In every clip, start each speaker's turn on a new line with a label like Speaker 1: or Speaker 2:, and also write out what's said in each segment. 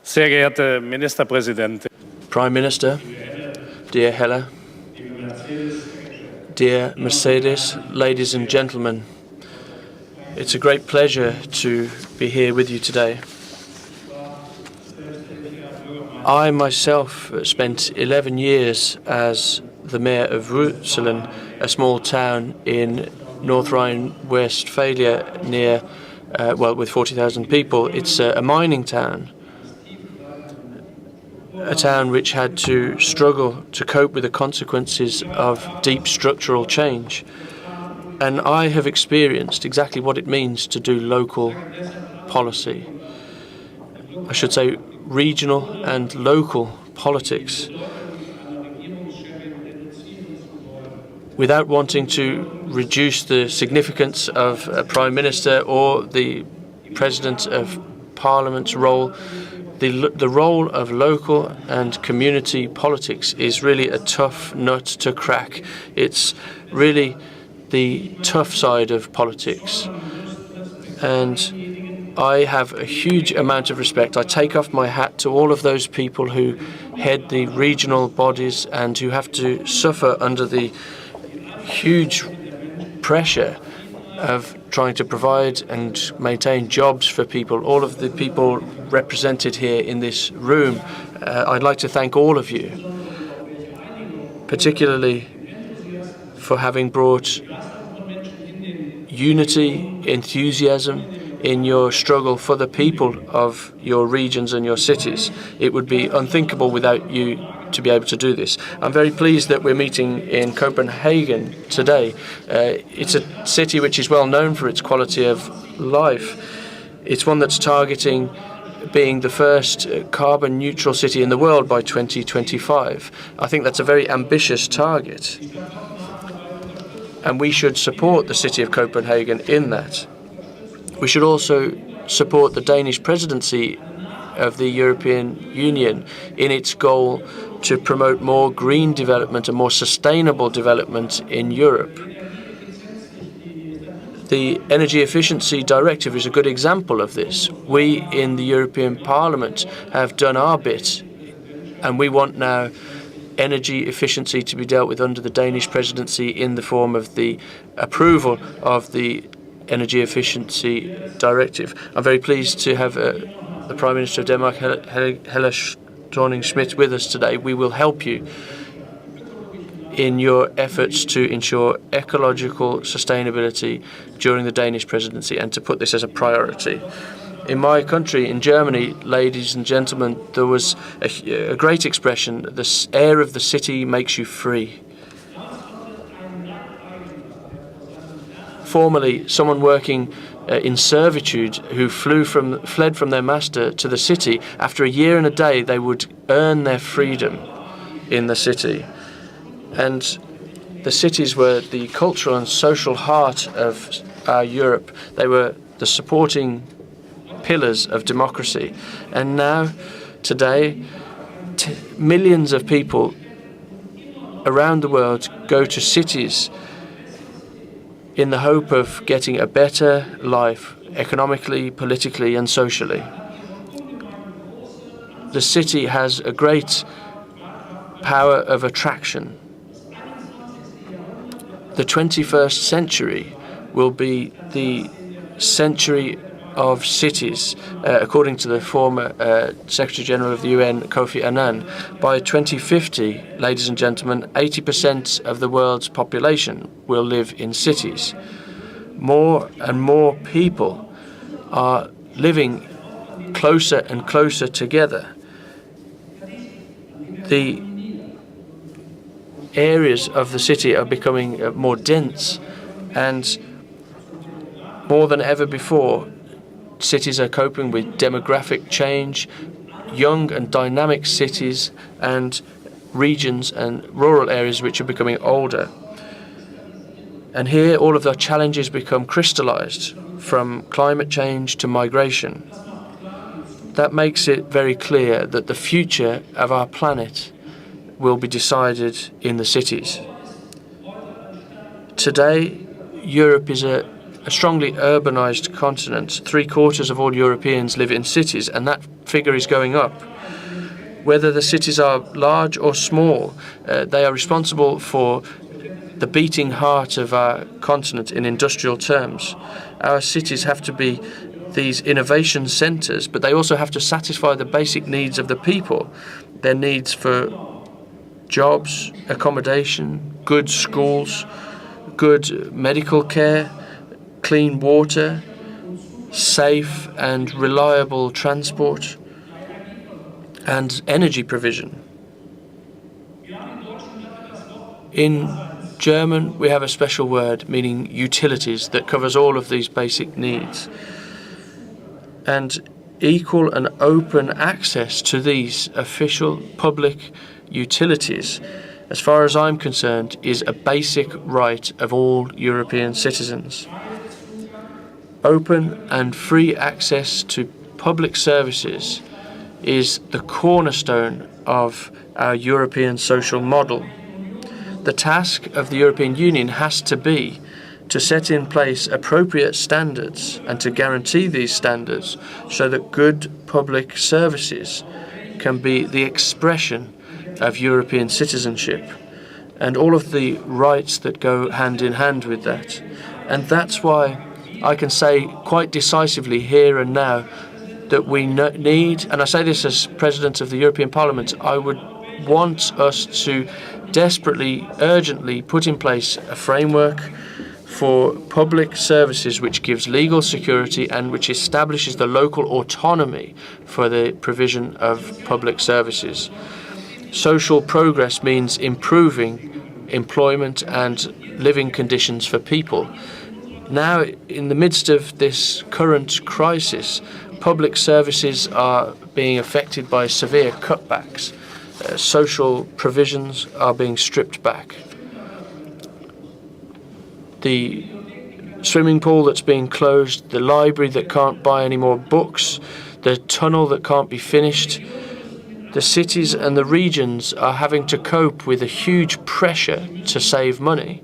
Speaker 1: Sehr geehrte Ministerpräsidentin.
Speaker 2: Prime Minister, dear Hella, dear Mercedes, ladies and gentlemen, it's a great pleasure to be here with you today. I myself spent 11 years as the mayor of Russelen, a small town in North Rhine-Westphalia near, with 40,000 people. It's a mining town, a town which had to struggle to cope with the consequences of deep structural change. And I have experienced exactly what it means to do local policy. I should say regional and local politics. Without wanting to reduce the significance of a Prime Minister or the President of Parliament's role, the role of local and community politics is really a tough nut to crack. It's really the tough side of politics. And I have a huge amount of respect. I take off my hat to all of those people who head the regional bodies and who have to suffer under the huge pressure of trying to provide and maintain jobs for people, all of the people represented here in this room. I'd like to thank all of you, particularly for having brought unity, enthusiasm in your struggle for the people of your regions and your cities. It would be unthinkable without you to be able to do this. I'm very pleased that we're meeting in Copenhagen today. It's a city which is well known for its quality of life. It's one that's targeting being the first carbon neutral city in the world by 2025. I think that's a very ambitious target. And we should support the city of Copenhagen in that. We should also support the Danish presidency of the European Union in its goal to promote more green development and more sustainable development in Europe. The Energy Efficiency Directive is a good example of this. We in the European Parliament have done our bit, and we want now energy efficiency to be dealt with under the Danish presidency in the form of the approval of the Energy Efficiency Directive. I'm very pleased to have the Prime Minister of Denmark, Helle Thorning-Schmidt, with us today. We will help you in your efforts to ensure ecological sustainability during the Danish presidency and to put this as a priority. In my country, in Germany, ladies and gentlemen, there was a great expression: the air of the city makes you free. Formerly, someone working in servitude who fled from their master to the city, after a year and a day they would earn their freedom in the city. And the cities were the cultural and social heart of our Europe. They were the supporting pillars of democracy. And now, today, millions of people around the world go to cities in the hope of getting a better life, economically, politically, and socially. The city has a great power of attraction. The 21st century will be the century of cities, according to the former Secretary General of the UN, Kofi Annan. By 2050, ladies and gentlemen, 80% of the world's population will live in cities. More and more people are living closer and closer together. The areas of the city are becoming more dense, and more than ever before, cities are coping with demographic change, young and dynamic cities and regions and rural areas which are becoming older. And here all of the challenges become crystallized, from climate change to migration. That makes it very clear that the future of our planet will be decided in the cities. Today, Europe is a a strongly urbanized continent. 3/4 of all Europeans live in cities, and that figure is going up. Whether the cities are large or small, they are responsible for the beating heart of our continent in industrial terms. Our cities have to be these innovation centres, but they also have to satisfy the basic needs of the people, their needs for jobs, accommodation, good schools, good medical care, clean water, safe and reliable transport, and energy provision. In German, we have a special word meaning utilities that covers all of these basic needs. And equal and open access to these official public utilities, as far as I'm concerned, is a basic right of all European citizens. Open and free access to public services is the cornerstone of our European social model. The task of the European Union has to be to set in place appropriate standards and to guarantee these standards so that good public services can be the expression of European citizenship and all of the rights that go hand in hand with that. And that's why I can say quite decisively here and now that we need, and I say this as President of the European Parliament, I would want us to desperately, urgently put in place a framework for public services which gives legal security and which establishes the local autonomy for the provision of public services. Social progress means improving employment and living conditions for people. Now, in the midst of this current crisis, public services are being affected by severe cutbacks. Social provisions are being stripped back. The swimming pool that's being closed, the library that can't buy any more books, the tunnel that can't be finished. The cities and the regions are having to cope with a huge pressure to save money.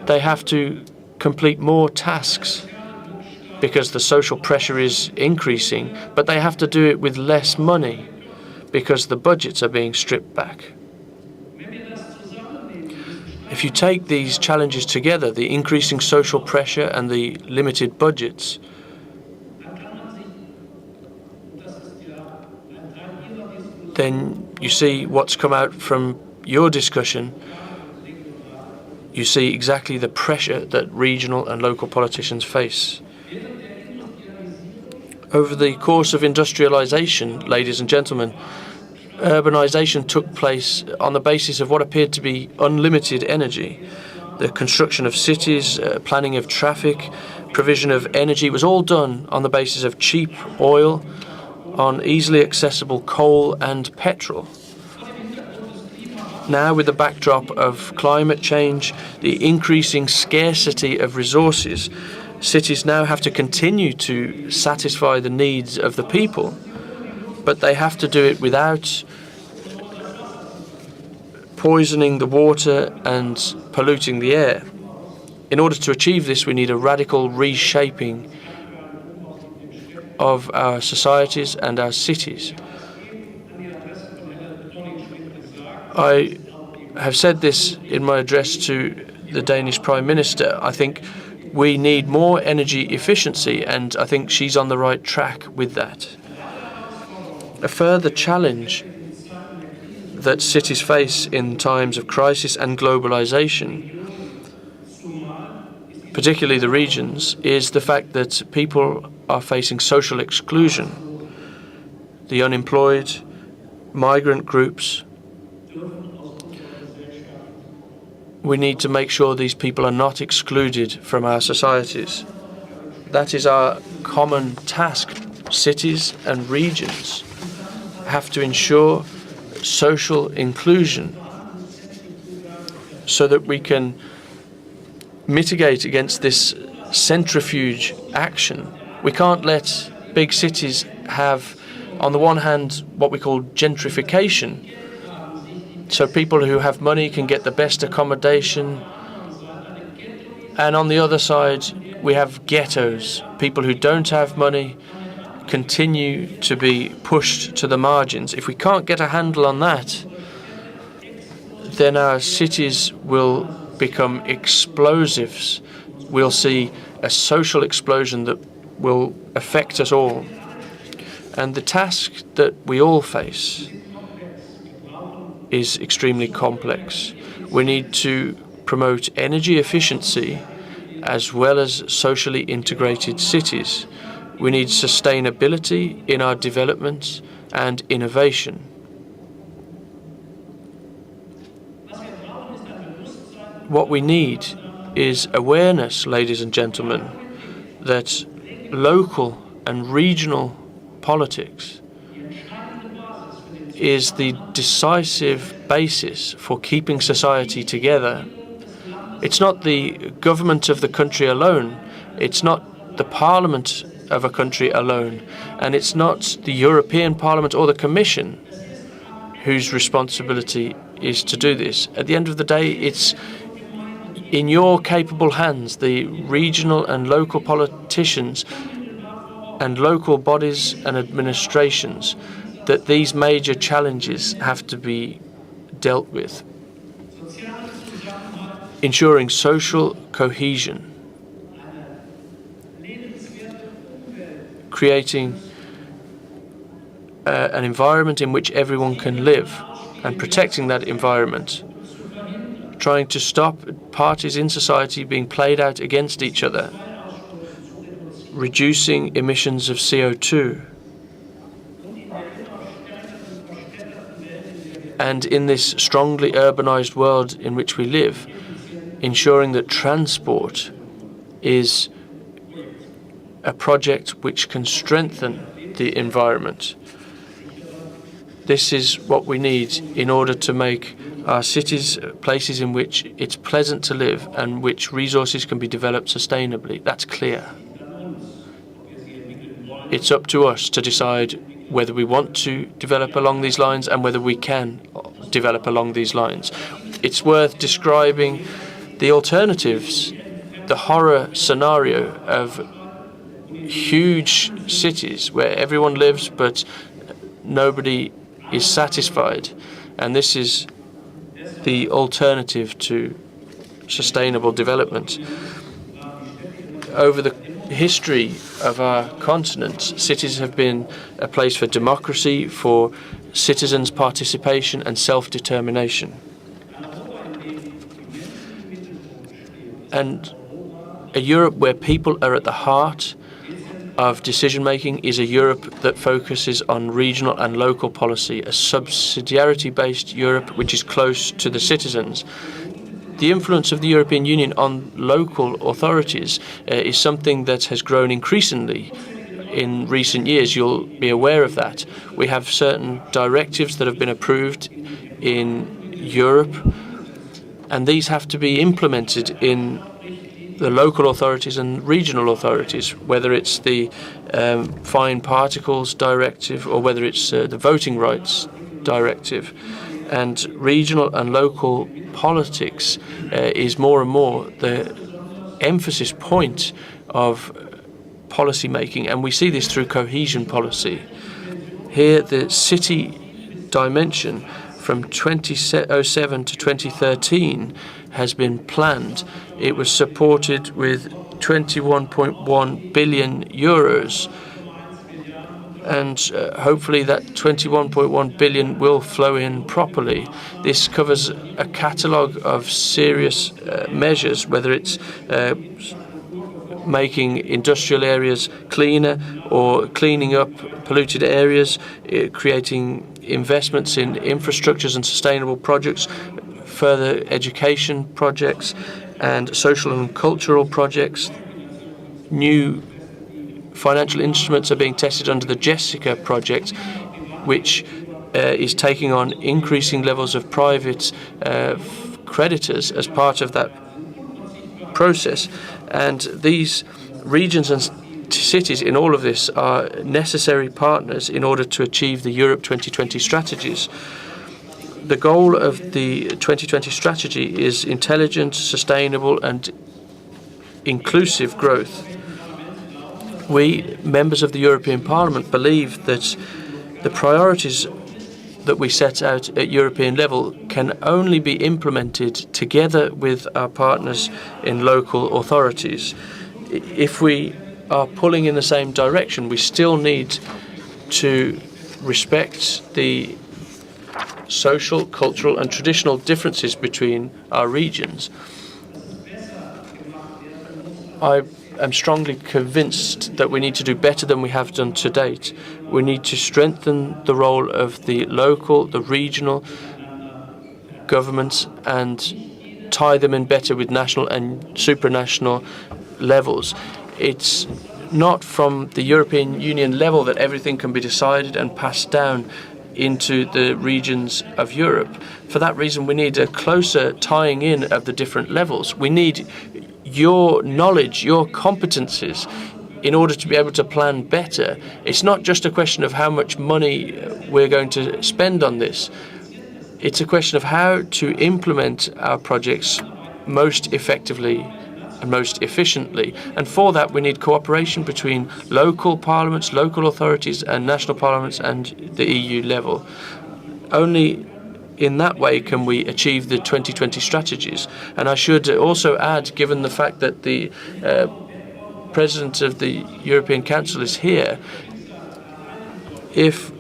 Speaker 2: They have to complete more tasks because the social pressure is increasing, but they have to do it with less money because the budgets are being stripped back. If you take these challenges together, the increasing social pressure and the limited budgets, then you see what's come out from your discussion. You see exactly the pressure that regional and local politicians face. Over the course of industrialization, ladies and gentlemen, urbanization took place on the basis of what appeared to be unlimited energy. The construction of cities, planning of traffic, provision of energy was all done on the basis of cheap oil, on easily accessible coal and petrol. Now, with the backdrop of climate change, the increasing scarcity of resources, cities now have to continue to satisfy the needs of the people, but they have to do it without poisoning the water and polluting the air. In order to achieve this, we need a radical reshaping of our societies and our cities. I have said this in my address to the Danish Prime Minister. I think we need more energy efficiency, and I think she's on the right track with that. A further challenge that cities face in times of crisis and globalization, particularly the regions, is the fact that people are facing social exclusion. The unemployed, migrant groups. We need to make sure these people are not excluded from our societies. That is our common task. Cities and regions have to ensure social inclusion so that we can mitigate against this centrifuge action. We can't let big cities have, on the one hand, what we call gentrification. So people who have money can get the best accommodation And on the other side, we have ghettos. People who don't have money continue to be pushed to the margins. If we can't get a handle on that, then our cities will become explosives. We'll see a social explosion that will affect us all. And the task that we all face is extremely complex. We need to promote energy efficiency as well as socially integrated cities. We need sustainability in our development and innovation. What we need is awareness, ladies and gentlemen, that local and regional politics is the decisive basis for keeping society together. It's not the government of the country alone, it's not the parliament of a country alone, and it's not the European Parliament or the Commission whose responsibility is to do this. At the end of the day, it's in your capable hands, the regional and local politicians and local bodies and administrations, that these major challenges have to be dealt with. Ensuring social cohesion, creating an environment in which everyone can live and protecting that environment, trying to stop parties in society being played out against each other, reducing emissions of CO2. And in this strongly urbanized world in which we live, ensuring that transport is a project which can strengthen the environment. This is what we need in order to make our cities places in which it's pleasant to live and which resources can be developed sustainably. That's clear. It's up to us to decide whether we want to develop along these lines and whether we can develop along these lines. It's worth describing the alternatives, the horror scenario of huge cities where everyone lives but nobody is satisfied. And this is the alternative to sustainable development. Over the history of our continent, cities have been a place for democracy, for citizens' participation and self-determination. And a Europe where people are at the heart of decision-making is a Europe that focuses on regional and local policy, a subsidiarity-based Europe which is close to the citizens. The influence of the European Union on local authorities is something that has grown increasingly in recent years. You'll be aware of that. We have certain directives that have been approved in Europe, and these have to be implemented in the local authorities and regional authorities, whether it's the fine particles directive or whether it's the voting rights directive. And regional and local politics is more and more the emphasis point of policy making, and we see this through cohesion policy. Here, the city dimension from 2007 to 2013 has been planned. It was supported with 21.1 billion euros, and hopefully that 21.1 billion will flow in properly. This covers a catalogue of serious measures, whether it's making industrial areas cleaner or cleaning up polluted areas, creating investments in infrastructures and sustainable projects, further education projects and social and cultural projects. New financial instruments are being tested under the Jessica project, which is taking on increasing levels of private creditors as part of that process. And these regions and cities in all of this are necessary partners in order to achieve the Europe 2020 strategies. The goal of the 2020 strategy is intelligent, sustainable and inclusive growth. We, members of the European Parliament, believe that the priorities that we set out at European level can only be implemented together with our partners in local authorities. If we are pulling in the same direction, we still need to respect the social, cultural and traditional differences between our regions. I am strongly convinced that we need to do better than we have done to date. We need to strengthen the role of the local, the regional governments and tie them in better with national and supranational levels. It's not from the European Union level that everything can be decided and passed down into the regions of Europe. For that reason, we need a closer tying in of the different levels. We need your knowledge, your competencies in order to be able to plan better. It's not just a question of how much money we're going to spend on this. It's a question of how to implement our projects most effectively and most efficiently. And for that, we need cooperation between local parliaments, local authorities and national parliaments and the EU level. Only in that way can we achieve the 2020 strategies. And I should also add, given the fact that the President of the European Council is here, if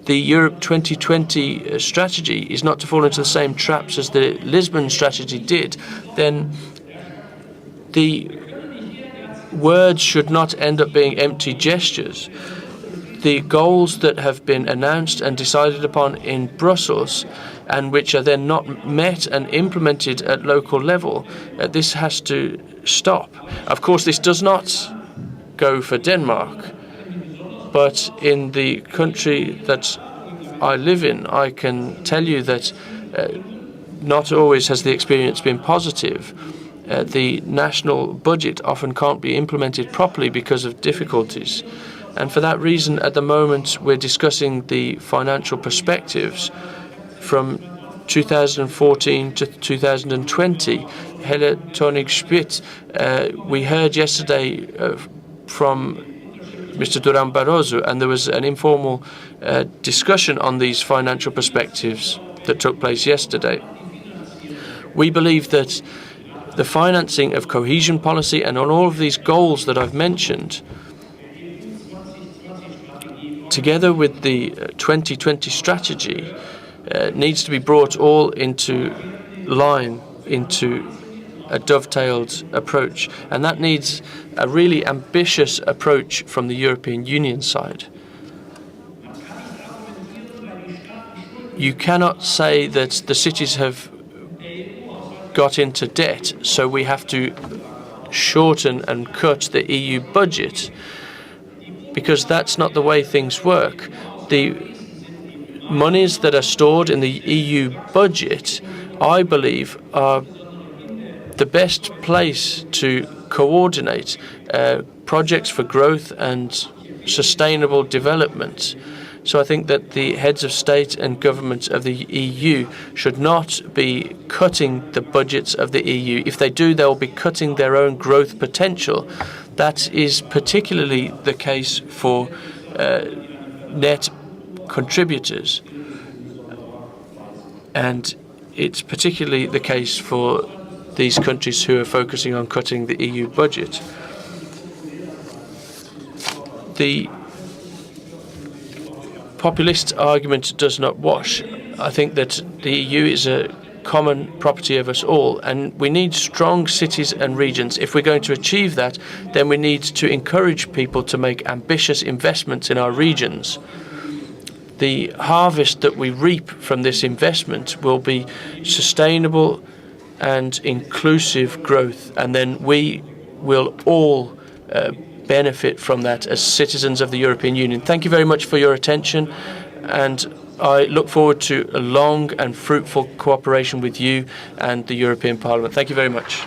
Speaker 2: the Europe 2020 strategy is not to fall into the same traps as the Lisbon strategy did, then the words should not end up being empty gestures. The goals that have been announced and decided upon in Brussels and which are then not met and implemented at local level, this has to stop. Of course, this does not go for Denmark, but in the country that I live in, I can tell you that not always has the experience been positive. The national budget often can't be implemented properly because of difficulties. And for that reason, at the moment, we're discussing the financial perspectives from 2014 to 2020. Helle Thorning-Schmidt, we heard yesterday from Mr. Durán Barroso, and there was an informal discussion on these financial perspectives that took place yesterday. We believe that the financing of cohesion policy and on all of these goals that I've mentioned, together with the 2020 strategy, needs to be brought all into line, into a dovetailed approach. And that needs a really ambitious approach from the European Union side. You cannot say that the cities have got into debt, so we have to shorten and cut the EU budget, because that's not the way things work. The monies that are stored in the EU budget, I believe, are the best place to coordinate projects for growth and sustainable development. So I think that the heads of state and government of the EU should not be cutting the budgets of the EU. If they do, they'll be cutting their own growth potential. That is particularly the case for net contributors. And it's particularly the case for these countries who are focusing on cutting the EU budget. The populist argument does not wash. I think that the EU is a common property of us all, and we need strong cities and regions. If we're going to achieve that, then we need to encourage people to make ambitious investments in our regions. The harvest that we reap from this investment will be sustainable and inclusive growth, and then we will all benefit from that as citizens of the European Union. Thank you very much for your attention, and I look forward to a long and fruitful cooperation with you and the European Parliament. Thank you very much.